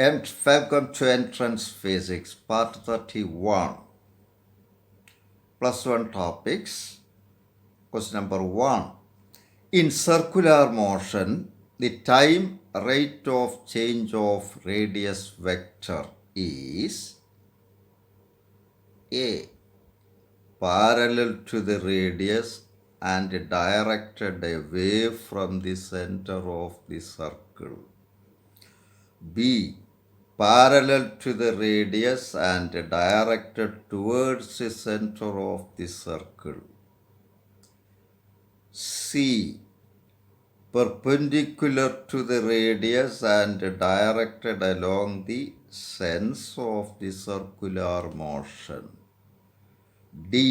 And welcome to Entrance Physics, Part 31. Plus 1 topics. Question number 1. In circular motion, the time rate of change of radius vector is A. Parallel to the radius and directed away from the center of the circle. B. Parallel to the radius and directed towards the center of the circle. C. Perpendicular to the radius and directed along the sense of the circular motion. D.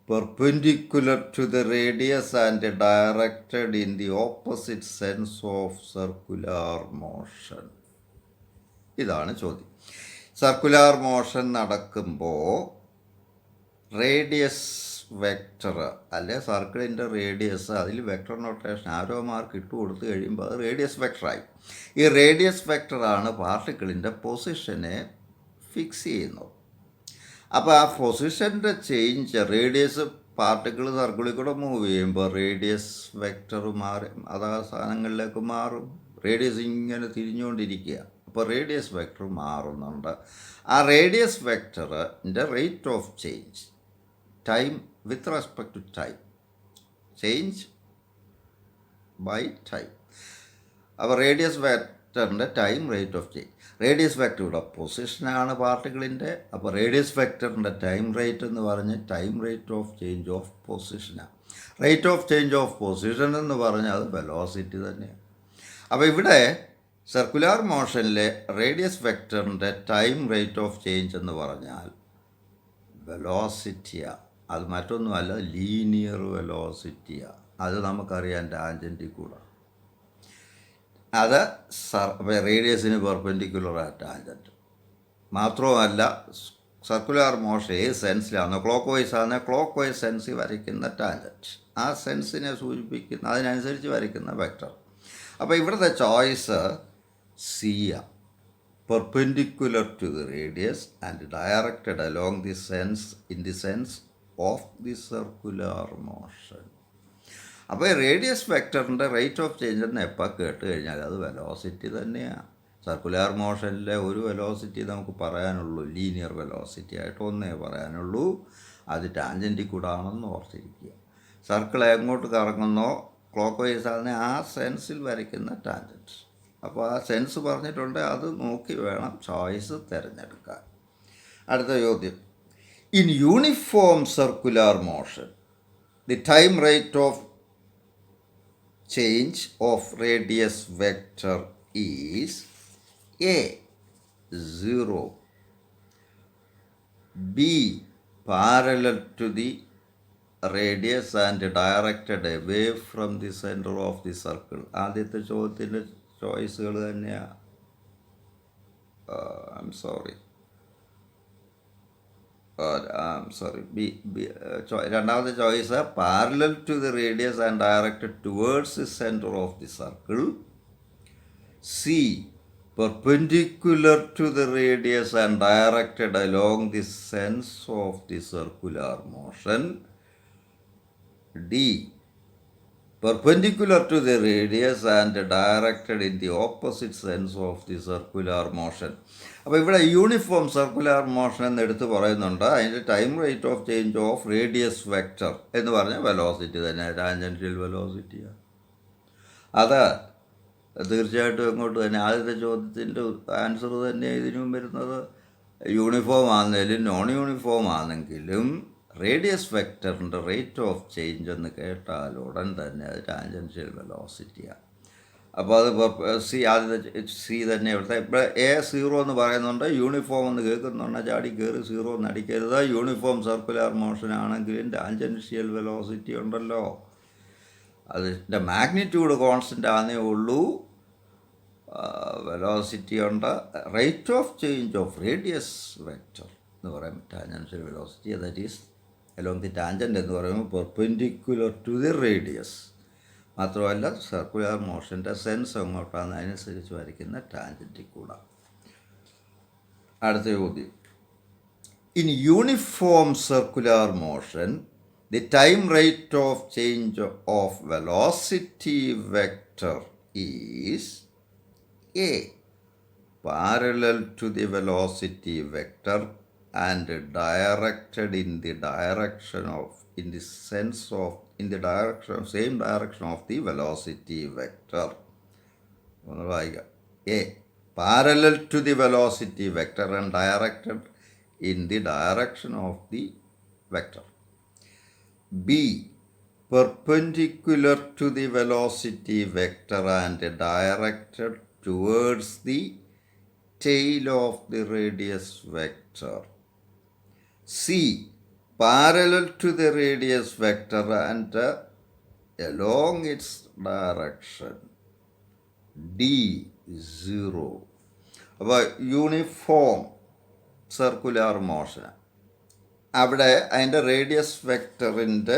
Perpendicular to the radius and directed in the opposite sense of circular motion. ഇതാണ് ചോദ്യം. Circular motion നടക്കുമ്പോൾ radius vector അല്ലെ സർക്കിളിൻ്റെ radius അതിൽ vector notation arrow mark ഇട്ട് കൊടുത്തു കഴിയുമ്പോൾ അത് റേഡിയസ് വെക്ടറായി. ഈ റേഡിയസ് വെക്ടറാണ് പാർട്ടിക്കിളിൻ്റെ പൊസിഷനെ ഫിക്സ് ചെയ്യുന്നത്. അപ്പോൾ ആ പൊസിഷൻ്റെ ചേഞ്ച് റേഡിയസ് പാർട്ടിക്കിൾ സർക്കിളിൽ കൂടെ മൂവ് ചെയ്യുമ്പോൾ റേഡിയസ് വെക്ടർ മാറും, അത് ആ സ്ഥാനങ്ങളിലേക്ക് മാറും. റേഡിയസ് ഇങ്ങനെ തിരിഞ്ഞുകൊണ്ടിരിക്കുക. അപ്പോൾ റേഡിയസ് വെക്ടർ മാറുന്നുണ്ട്. ആ റേഡിയസ് വെക്ടറിൻ്റെ rate of change time with respect to time, change by time. അപ്പോൾ റേഡിയസ് വെക്ടറിൻ്റെ time rate of change. Radius വെക്ടറുടെ പൊസിഷനാണ് പാർട്ടിക്കിളിൻ്റെ. അപ്പോൾ റേഡിയസ് വെക്ടറിൻ്റെ ടൈം റേറ്റ് എന്ന് പറഞ്ഞ് time rate of change of പൊസിഷനാണ്. Rate of change of position എന്ന് പറഞ്ഞാൽ അത് വെലോസിറ്റി തന്നെയാണ്. അപ്പോൾ ഇവിടെ സർക്കുലാർ മോഷനിലെ റേഡിയസ് വെക്ടറിൻ്റെ ടൈം റേറ്റ് ഓഫ് ചേഞ്ച് എന്ന് പറഞ്ഞാൽ വെലോസിറ്റിയാണ്. അത് മറ്റൊന്നുമല്ല, ലീനിയർ വെലോസിറ്റിയാണ്. അത് നമുക്കറിയാം ടാൻജൻറ്റിൽ കൂടെ. അത് റേഡിയസിന് പെർപെൻഡിക്കുലറായ ടാൻജൻറ്റ്. മാത്രവുമല്ല സർക്കുലാർ മോഷൻ ഏത് സെൻസിലാണോ, ക്ലോക്ക് വൈസ് ആണെങ്കിൽ ക്ലോക്ക് വൈസ് സെൻസിൽ വരയ്ക്കുന്ന ടാൻജൻറ്റ്, ആ സെൻസിനെ സൂചിപ്പിക്കുന്ന അതിനനുസരിച്ച് വരയ്ക്കുന്ന വെക്ടർ. അപ്പോൾ ഇവിടുത്തെ ചോയ്സ് സിയാണ്. Perpendicular to the radius and directed along the sense in the sense of the circular motion. അപ്പോൾ റേഡിയസ് വെക്ടറിൻ്റെ റേറ്റ് ഓഫ് ചേഞ്ച് എന്ന് എപ്പോൾ കേട്ട് കഴിഞ്ഞാൽ അത് വെലോസിറ്റി തന്നെയാണ്. സർക്കുലാർ മോഷനിലെ ഒരു വെലോസിറ്റി നമുക്ക് പറയാനുള്ളൂ, ലീനിയർ വെലോസിറ്റി ആയിട്ട് ഒന്നേ പറയാനുള്ളൂ, അത് ടാൻജൻറ്റിൽ കൂടെ ആണെന്ന് ഓർത്തിരിക്കുക. സർക്കിൾ എങ്ങോട്ട് കറങ്ങുന്നോ ക്ലോക്ക് വൈസ് ആണ് ആ സെൻസിൽ വരയ്ക്കുന്ന ടാൻജൻറ്റ്. അപ്പോൾ ആ സെൻസ് പറഞ്ഞിട്ടുണ്ട്, അത് നോക്കി വേണം ചോയ്സ് തിരഞ്ഞെടുക്കാൻ. അടുത്ത ചോദ്യം. In uniform circular motion the time rate of change of radius vector is A 0, B parallel to the radius and directed away from the centre of the circle. ആദ്യത്തെ ചോദ്യത്തിൻ്റെ ചോയ്സുകൾ തന്നെയാണ്. രണ്ടാമത്തെ choice parallel to the radius and directed towards the centre of the circle. C perpendicular to the radius and directed along the sense of the circular motion. D. Perpendicular to the radius and directed in the opposite sense of the circular motion. അപ്പോൾ ഇവിടെ uniform circular motion എന്ന് എടുത്ത് പറയുന്നുണ്ട്. അതിൻ്റെ time rate of change of radius vector എന്ന് പറഞ്ഞാൽ velocity തന്നെ, tangential വെലോസിറ്റിയാണ്. അത് തീർച്ചയായിട്ടും എങ്ങോട്ട് തന്നെ ആദ്യത്തെ ചോദ്യത്തിൻ്റെ ആൻസർ തന്നെ ഇതിനും വരുന്നത്. യൂണിഫോം ആണെങ്കിലും നോൺ യൂണിഫോം ആണെങ്കിലും റേഡിയസ് വെക്ടറിൻ്റെ റേറ്റ് ഓഫ് ചേഞ്ച് എന്ന് കേട്ടാൽ ഉടൻ തന്നെ അത് ടാൻജൻഷ്യൽ വെലോസിറ്റിയാണ്. അപ്പോൾ അത് സി തന്നെ ഇവിടുത്തെ. ഇപ്പോൾ A0 എന്ന് പറയുന്നുണ്ട്, യൂണിഫോം എന്ന് കേൾക്കുന്നുണ്ട്, ചാടി കയറി 0 എന്ന് അടിക്കരുത്. യൂണിഫോം സർക്കുലാർ മോഷൻ ആണെങ്കിലും ടാൻജൻഷ്യൽ വെലോസിറ്റി ഉണ്ടല്ലോ, അതിൻ്റെ മാഗ്നിറ്റ്യൂഡ് കോൺസ്റ്റൻ്റ് ആണേ ഉള്ളൂ, വെലോസിറ്റി ഉണ്ട്. Rate of change of radius vector എന്ന് പറയും tangential velocity, that is along the tangent എന്ന് പറയുമ്പോൾ പെർപെൻഡിക്കുലർ ടു ദി റേഡിയസ്. മാത്രമല്ല സർക്കുലർ മോഷൻ്റെ സെൻസ് എങ്ങോട്ടാണ് അതിനനുസരിച്ച് വരയ്ക്കുന്ന ടാൻജൻറ്റിൽ കൂടെ. അടുത്ത ചോദ്യം. In uniform circular motion, the time rate of change of velocity vector is A. Parallel to the velocity vector and directed in the same direction of the velocity vector. A. Parallel to the velocity vector and directed in the direction of the vector. B. Perpendicular to the velocity vector and directed towards the tail of the radius vector. C. Parallel to the radius vector and along its direction. D. 0. അപ്പോൾ uniform circular motion, അവിടെ അതിൻ്റെ radius വെക്ടറിൻ്റെ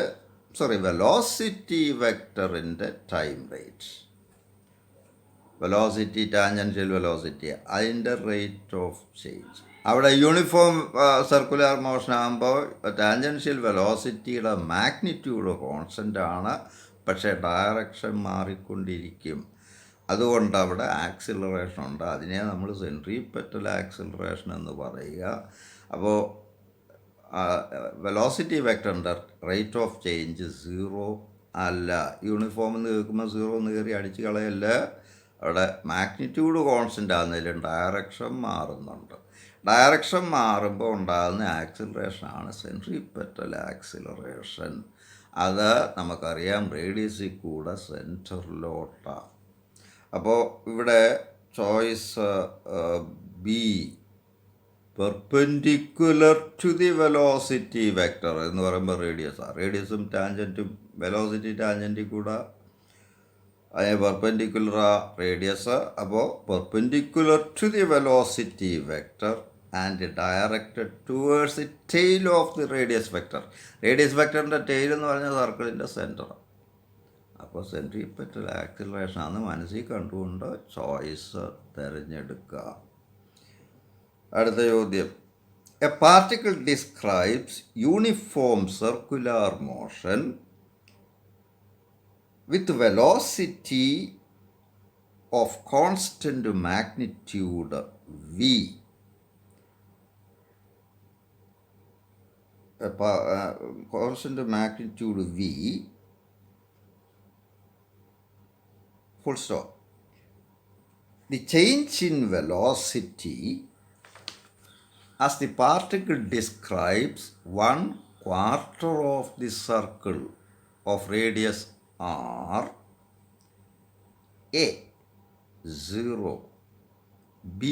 velocity വെക്ടറിൻ്റെ time rate, velocity tangential velocity, അതിൻ്റെ rate of change. അവിടെ uniform circular motion ആകുമ്പോൾ tangential വെലോസിറ്റിയുടെ magnitude constant ആണ്, പക്ഷേ ഡയറക്ഷൻ മാറിക്കൊണ്ടിരിക്കും. അതുകൊണ്ട് അവിടെ ആക്സിലറേഷൻ ഉണ്ട്. അതിനെ നമ്മൾ സെൻട്രിപെറ്റൽ ആക്സിലറേഷൻ എന്ന് പറയുക. അപ്പോൾ വെലോസിറ്റി വെക്ടറിൻ്റെ റേറ്റ് ഓഫ് ചേഞ്ച് 0 അല്ല. യൂണിഫോം എന്ന് കേൾക്കുമ്പോൾ 0 എന്ന് കയറി അടിച്ച് കളയല്ല. അവിടെ മാഗ്നിറ്റ്യൂഡ് കോൺസ്റ്റൻ്റ് ആകുന്നതിലും ഡയറക്ഷൻ മാറുന്നുണ്ട്. ഡയറക്ഷൻ മാറുമ്പോൾ ഉണ്ടാകുന്ന ആക്സിലറേഷനാണ് സെൻട്രിപെറ്റൽ ആക്സിലറേഷൻ. അത് നമുക്കറിയാം റേഡിയസിൽ കൂടെ സെൻറ്ററിലോട്ടാണ്. അപ്പോൾ ഇവിടെ choice B, perpendicular to the velocity vector എന്ന് പറയുമ്പോൾ റേഡിയസാണ്. റേഡിയസും ടാൻജൻറ്റും വെലോസിറ്റി ടാൻജൻറ്റിൽ കൂടെ അതിന് പെർപെൻഡിക്കുലർ റേഡിയസ്. അപ്പോൾ perpendicular to the velocity vector and directed towards the tail of the radius vector. Radius വെക്ടറിൻ്റെ ടെയിൽ എന്ന് പറഞ്ഞാൽ സർക്കിളിൻ്റെ സെൻറ്റർ. അപ്പോൾ സെൻട്രിപെറ്റൽ ആക്സിലറേഷൻ ആണെന്ന് മനസ്സിൽ കണ്ടുകൊണ്ട് ചോയ്സ് തിരഞ്ഞെടുക്കുക. അടുത്ത ചോദ്യം. A particle describes uniform circular motion with velocity of constant magnitude v. Constant magnitude v, full stop. The change in velocity as the particle describes 1/4 of the circle of radius r. A. 0. B.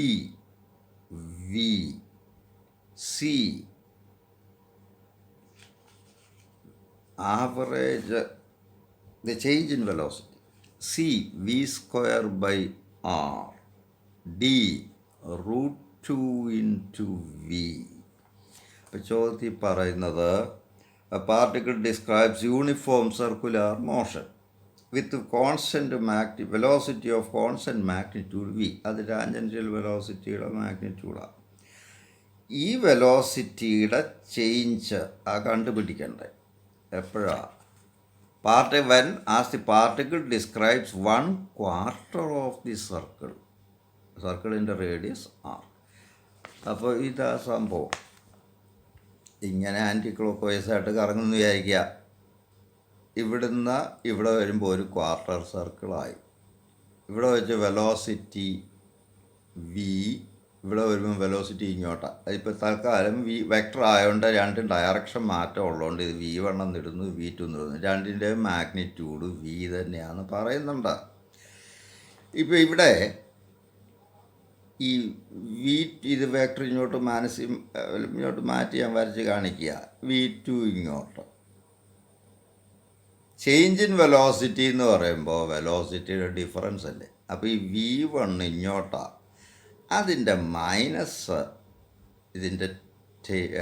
V. C. Average the change in velocity. C. V square by r. D. √2 into v. ഇപ്പോൾ ചോദ്യത്തിൽ പറയുന്നത് a particle describes uniform circular motion with constant velocity of constant magnitude v. അത് tangential വെലോസിറ്റിയുടെ മാഗ്നിറ്റ്യൂഡാണ്. ഈ വെലോസിറ്റിയുടെ change കണ്ടുപിടിക്കണ്ടേ എപ്പോഴാണ്? when as the particle describes 1/4 of the circle, സർക്കിളിൻ്റെ radius r. അപ്പോൾ ഇതാ സംഭവം. ഇങ്ങനെ ആൻറ്റി ക്ലോക്ക് വൈസായിട്ട് കറങ്ങുമെന്ന് വിചാരിക്കുക. ഇവിടുന്ന് ഇവിടെ വരുമ്പോൾ ഒരു ക്വാർട്ടർ സർക്കിളായി. ഇവിടെ വെച്ച് വെലോസിറ്റി വി, ഇവിടെ വരുമ്പോൾ വെലോസിറ്റി ഇങ്ങോട്ടാണ്. അതിപ്പോൾ തൽക്കാലം വി വെക്ടർ ആയതുകൊണ്ട് രണ്ടും ഡയറക്ഷൻ മാറ്റം ഉള്ളതുകൊണ്ട് ഇത് v1 എന്നിടുന്നു, v2 എന്നിടുന്നു. രണ്ടിൻ്റെ മാഗ്നിറ്റ്യൂഡ് v തന്നെയാണെന്ന് പറയുന്നുണ്ട്. ഇപ്പോൾ ഇവിടെ ഈ ഇത് വെക്ടർ ഇങ്ങോട്ട് ഇങ്ങോട്ട് മാറ്റി ഞാൻ വരച്ച് കാണിക്കുക. v2 ഇങ്ങോട്ട്. ചേഞ്ച് ഇൻ വെലോസിറ്റി എന്ന് പറയുമ്പോൾ വെലോസിറ്റിയുടെ ഡിഫറൻസ് അല്ലേ. അപ്പോൾ ഈ v1 ഇങ്ങോട്ടാണ്. അതിൻ്റെ മൈനസ് ഇതിൻ്റെ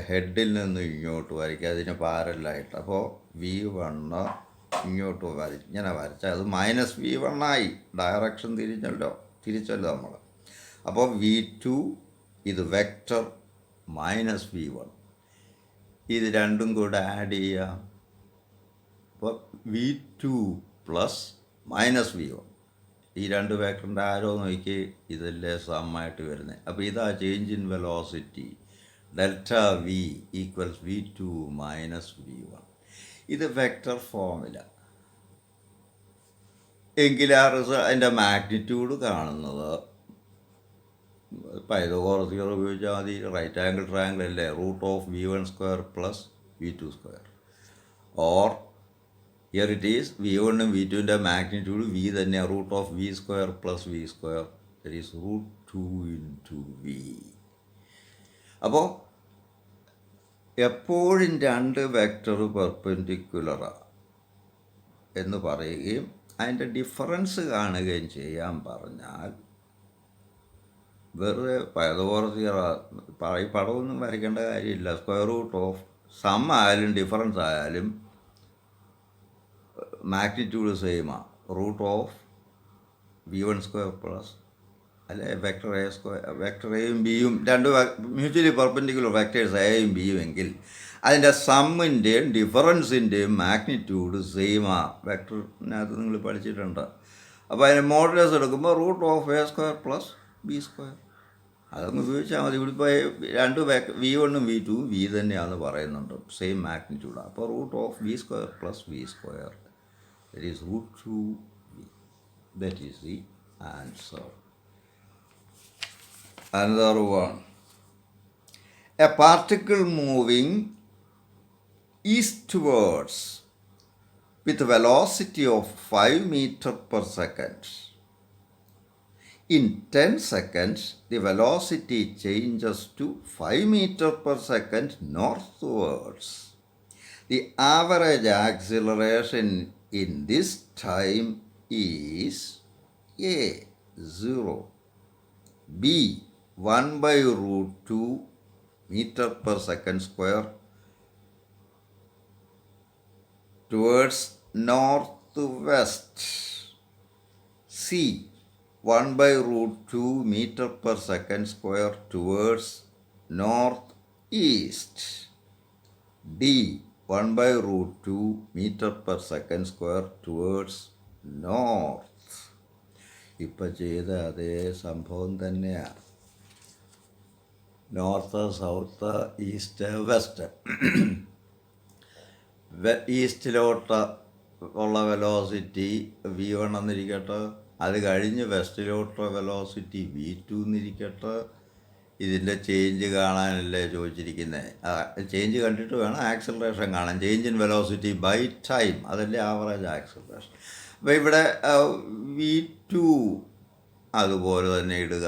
ഹെഡിൽ നിന്ന് ഇങ്ങോട്ട് വരയ്ക്കുക, അതിന് പാരലായിട്ട്. അപ്പോൾ v1 ഇങ്ങോട്ട് ഇങ്ങനെ വരച്ചാൽ അത് -v1 ആയി. ഡയറക്ഷൻ തിരിച്ചല്ലോ നമ്മൾ. അപ്പോൾ v2 ഇത് വെക്റ്റർ മൈനസ് V1. ഇത് രണ്ടും കൂടെ ആഡ് ചെയ്യാം. അപ്പോൾ V2 പ്ലസ് മൈനസ് V1. ഈ രണ്ട് വെക്ടറിൻ്റെ ആരോ നോക്കി ഇതല്ലേ സമ്മായിട്ട് വരുന്നത്. അപ്പോൾ ഇതാ change in velocity delta V equals V2 minus V1. ഇത് വെക്റ്റർ ഫോമില. എങ്കിൽ അതിൻ്റെ മാഗ്നിറ്റ്യൂഡ് കാണുന്നത് പൈതഗോറസ് തിയറം ഉപയോഗിച്ചാൽ മതി. റൈറ്റ് ആംഗിൾ ട്രയാംഗിൾ അല്ലേ, √(V1² plus V2²). Or here it is V1 V2ൻ്റെ മാഗ്നിറ്റ്യൂഡ് V തന്നെയാണ്, √(V² plus V²). That is √2 into V. അപ്പോൾ എപ്പോഴും രണ്ട് വെക്ടർ പെർപെൻഡിക്കുലറാണ് എന്ന് പറയുകയും അതിൻ്റെ ഡിഫറൻസ് കാണുകയും ചെയ്യാൻ പറഞ്ഞാൽ വെറുതെ പൈതഗോറസ് തിയറം ഈ പടമൊന്നും വരയ്ക്കേണ്ട കാര്യമില്ല. √() സം ആയാലും ഡിഫറൻസ് ആയാലും മാഗ്നിറ്റ്യൂഡ് സെയിമാണ്, √(V1² പ്ലസ് അല്ലെ വെക്ടർ A². വെക്ടർ എയും ബിയും രണ്ട് മ്യൂച്വലി പെർപെൻഡിക്കുലർ വെക്ടേഴ്സ് എയും ബിയും എങ്കിൽ അതിൻ്റെ സമ്മിൻ്റെയും ഡിഫറൻസിൻ്റെയും മാഗ്നിറ്റ്യൂഡ് സെയിമാണ്. വെക്ടറിനകത്ത് നിങ്ങൾ പഠിച്ചിട്ടുണ്ട്. അപ്പോൾ അതിന് മോഡുലസ് എടുക്കുമ്പോൾ √(A² പ്ലസ് B². അതങ്ങ് ഉപയോഗിച്ചാൽ മതി. ഇവിടെ ഇപ്പോൾ രണ്ട് V1 V2 V തന്നെയാണെന്ന് പറയുന്നുണ്ട്, സെയിം മാഗ്നിറ്റ്യൂഡാണ്. അപ്പോൾ √(V² plus V², that is √2V. That is the answer. Another one. A particle moving eastwards with velocity of 5 meters per second. In 10 seconds, the velocity changes to 5 meters per second northwards. The average acceleration in this time is A, 0, B, 1/√2 meter per second square towards northwest, C, 1/√2 meter per second square towards northeast, D, 1/√2 meter per second square towards north. ഇപ്പം ചെയ്ത അതേ സംഭവം തന്നെയാണ്. North, south, east, west. ഈസ്റ്റിലോട്ട് ഉള്ള velocity V1 എന്നിരിക്കട്ടെ, അത് കഴിഞ്ഞ് വെസ്റ്റിലോട്ടുള്ള വെലോസിറ്റി V2 എന്നിരിക്കട്ടെ. ഇതിൻ്റെ ചേഞ്ച് കാണാനല്ലേ ചോദിച്ചിരിക്കുന്നത്. ചേഞ്ച് കണ്ടിട്ട് വേണം ആക്സിലറേഷൻ കാണാൻ. Change in velocity by time, അതല്ലേ ആവറേജ് ആക്സിലറേഷൻ. അപ്പോൾ ഇവിടെ V2 അതുപോലെ തന്നെ ഇടുക.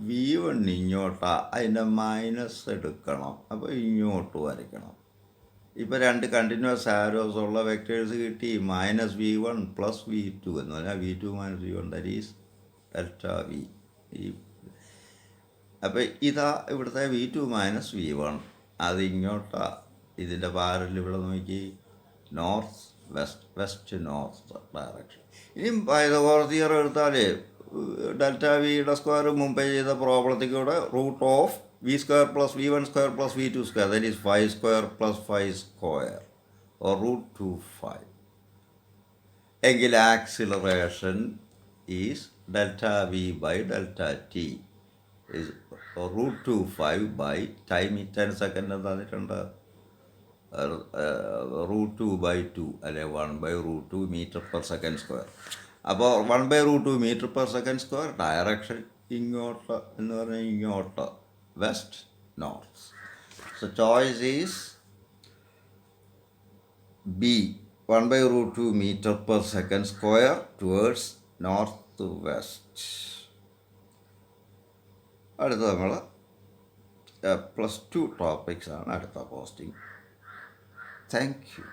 V1 ഇങ്ങോട്ടാണ്, അതിൻ്റെ മൈനസ് എടുക്കണം. അപ്പോൾ ഇങ്ങോട്ട് വരയ്ക്കണം. ഇപ്പോൾ രണ്ട് കണ്ടിന്യൂസ് ആരോസ് ഉള്ള വെക്ടേഴ്സ് കിട്ടി. -V1 പ്ലസ് V2 എന്ന് പറഞ്ഞാൽ V2 - V1 that is delta V. അപ്പോൾ ഇതാ ഇവിടുത്തെ V2 മൈനസ് V1, അത് ഇങ്ങോട്ടാണ്. ഇതിൻ്റെ പാരൽ ഇവിടെ നോക്കി, നോർത്ത് വെസ്റ്റ് നോർത്ത് ഡയറക്ഷൻ. ഇനിയും പൈതഗോറസ് തിയറം എടുത്താൽ ഡെൽറ്റ വിയുടെ സ്ക്വയർ മുമ്പേ ചെയ്ത പ്രോബ്ലത്തിൽ കൂടെ √(V² plus V1² plus V2², that is 5² plus 5² or √2 എങ്കിൽ acceleration is delta V by delta T is √2 by time 10 second തന്നിട്ടുണ്ട്. √2/2 അല്ലെ 1/√2 മീറ്റർ പെർ സെക്കൻഡ് സ്ക്വയർ. അപ്പോൾ 1/√2 metre per second square, direction ഇങ്ങോട്ട് എന്ന് പറഞ്ഞാൽ ഇങ്ങോട്ട്, west north. So choice is B, 1/√2 metre per second square towards north west. അടുത്ത നമ്മൾ +2 ടോപ്പിക്സാണ് അടുത്ത പോസ്റ്റിംഗ്. Thank you.